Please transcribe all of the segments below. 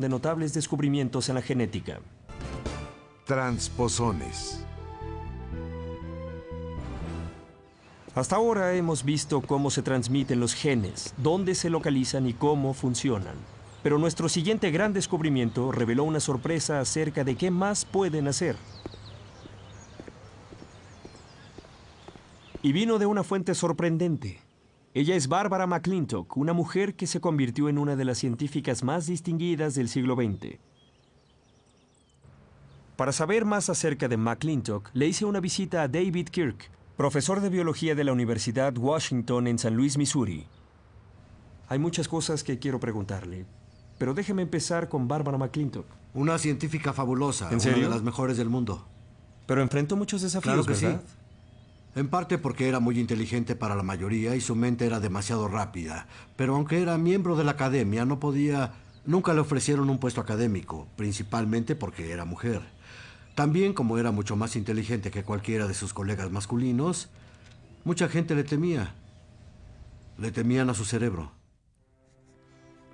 de notables descubrimientos en la genética. Transposones. Hasta ahora hemos visto cómo se transmiten los genes, dónde se localizan y cómo funcionan. Pero nuestro siguiente gran descubrimiento reveló una sorpresa acerca de qué más pueden hacer. Y vino de una fuente sorprendente. Ella es Barbara McClintock, una mujer que se convirtió en una de las científicas más distinguidas del siglo XX. Para saber más acerca de McClintock, le hice una visita a David Kirk, profesor de biología de la Universidad Washington en San Luis, Missouri. Hay muchas cosas que quiero preguntarle, pero déjeme empezar con Barbara McClintock. Una científica fabulosa, ¿En serio? una de las mejores del mundo. Pero enfrentó muchos desafíos, Claro que ¿verdad? sí. En parte porque era muy inteligente para la mayoría y su mente era demasiado rápida. Pero aunque era miembro de la academia, nunca le ofrecieron un puesto académico, principalmente porque era mujer. También, como era mucho más inteligente que cualquiera de sus colegas masculinos, mucha gente le temía. Le temían a su cerebro.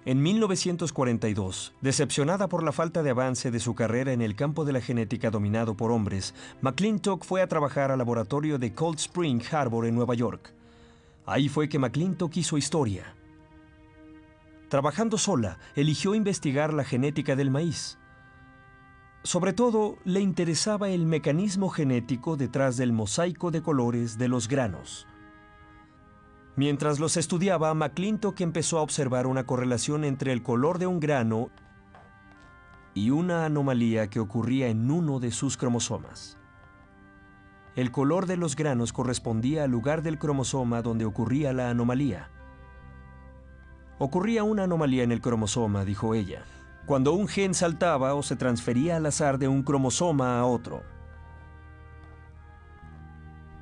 En 1942, decepcionada por la falta de avance de su carrera en el campo de la genética dominado por hombres, McClintock fue a trabajar al laboratorio de Cold Spring Harbor en Nueva York. Ahí fue que McClintock hizo historia. Trabajando sola, eligió investigar la genética del maíz. Sobre todo, le interesaba el mecanismo genético detrás del mosaico de colores de los granos. Mientras los estudiaba, McClintock empezó a observar una correlación entre el color de un grano y una anomalía que ocurría en uno de sus cromosomas. El color de los granos correspondía al lugar del cromosoma donde ocurría la anomalía. Ocurría una anomalía en el cromosoma, dijo ella, cuando un gen saltaba o se transfería al azar de un cromosoma a otro.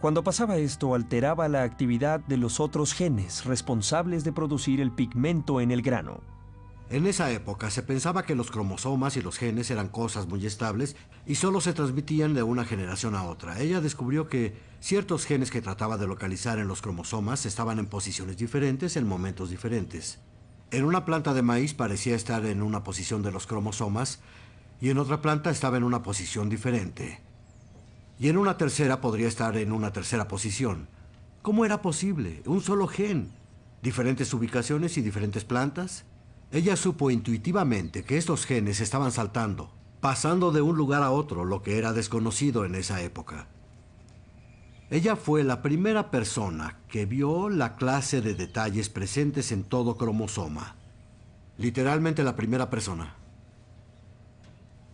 Cuando pasaba esto, alteraba la actividad de los otros genes responsables de producir el pigmento en el grano. En esa época se pensaba que los cromosomas y los genes eran cosas muy estables y solo se transmitían de una generación a otra. Ella descubrió que ciertos genes que trataba de localizar en los cromosomas estaban en posiciones diferentes en momentos diferentes. En una planta de maíz parecía estar en una posición de los cromosomas y en otra planta estaba en una posición diferente. Y en una tercera podría estar en una tercera posición. ¿Cómo era posible? Un solo gen. ¿Diferentes ubicaciones y diferentes plantas? Ella supo intuitivamente que estos genes estaban saltando, pasando de un lugar a otro, lo que era desconocido en esa época. Ella fue la primera persona que vio la clase de detalles presentes en todo cromosoma. Literalmente la primera persona.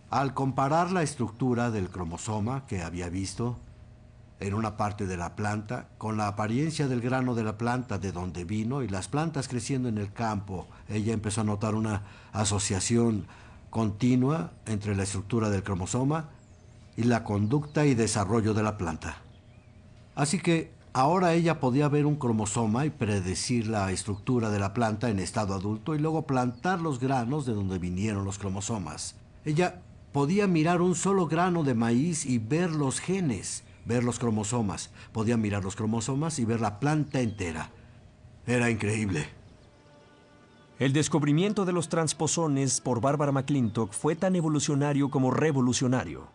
Al comparar la estructura del cromosoma que había visto en una parte de la planta con la apariencia del grano de la planta de donde vino y las plantas creciendo en el campo, ella empezó a notar una asociación continua entre la estructura del cromosoma y la conducta y desarrollo de la planta. Así que ahora ella podía ver un cromosoma y predecir la estructura de la planta en estado adulto y luego plantar los granos de donde vinieron los cromosomas. Ella podía mirar un solo grano de maíz y ver los genes, ver los cromosomas. Podía mirar los cromosomas y ver la planta entera. Era increíble. El descubrimiento de los transposones por Barbara McClintock fue tan evolucionario como revolucionario.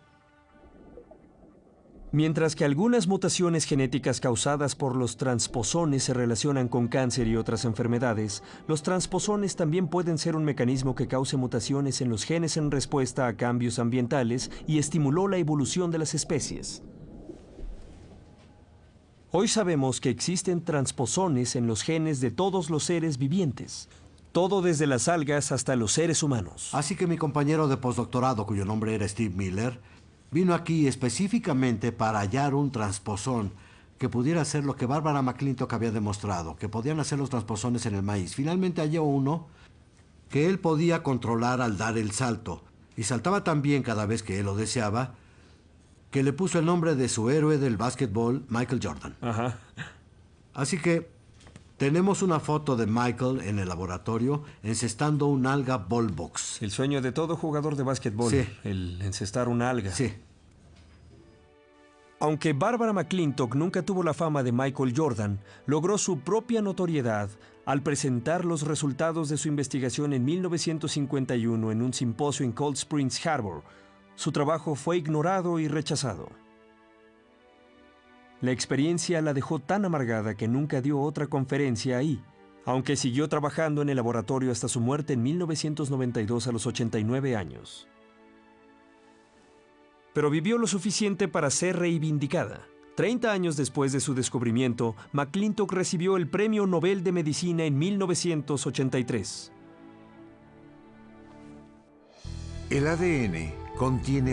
Mientras que algunas mutaciones genéticas causadas por los transposones se relacionan con cáncer y otras enfermedades, los transposones también pueden ser un mecanismo que cause mutaciones en los genes en respuesta a cambios ambientales y estimuló la evolución de las especies. Hoy sabemos que existen transposones en los genes de todos los seres vivientes, todo desde las algas hasta los seres humanos. Así que mi compañero de postdoctorado, cuyo nombre era Steve Miller, vino aquí específicamente para hallar un transposón que pudiera hacer lo que Barbara McClintock había demostrado, que podían hacer los transposones en el maíz. Finalmente halló uno que él podía controlar al dar el salto, y saltaba tan bien cada vez que él lo deseaba, que le puso el nombre de su héroe del básquetbol, Michael Jordan. Ajá. Así que tenemos una foto de Michael en el laboratorio encestando un alga ball box. El sueño de todo jugador de básquetbol, Sí. el encestar una alga. Sí. Aunque Barbara McClintock nunca tuvo la fama de Michael Jordan, logró su propia notoriedad al presentar los resultados de su investigación en 1951 en un simposio en Cold Springs Harbor. Su trabajo fue ignorado y rechazado. La experiencia la dejó tan amargada que nunca dio otra conferencia ahí, aunque siguió trabajando en el laboratorio hasta su muerte en 1992 a los 89 años. Pero vivió lo suficiente para ser reivindicada. 30 años después de su descubrimiento, McClintock recibió el Premio Nobel de Medicina en 1983. El ADN contiene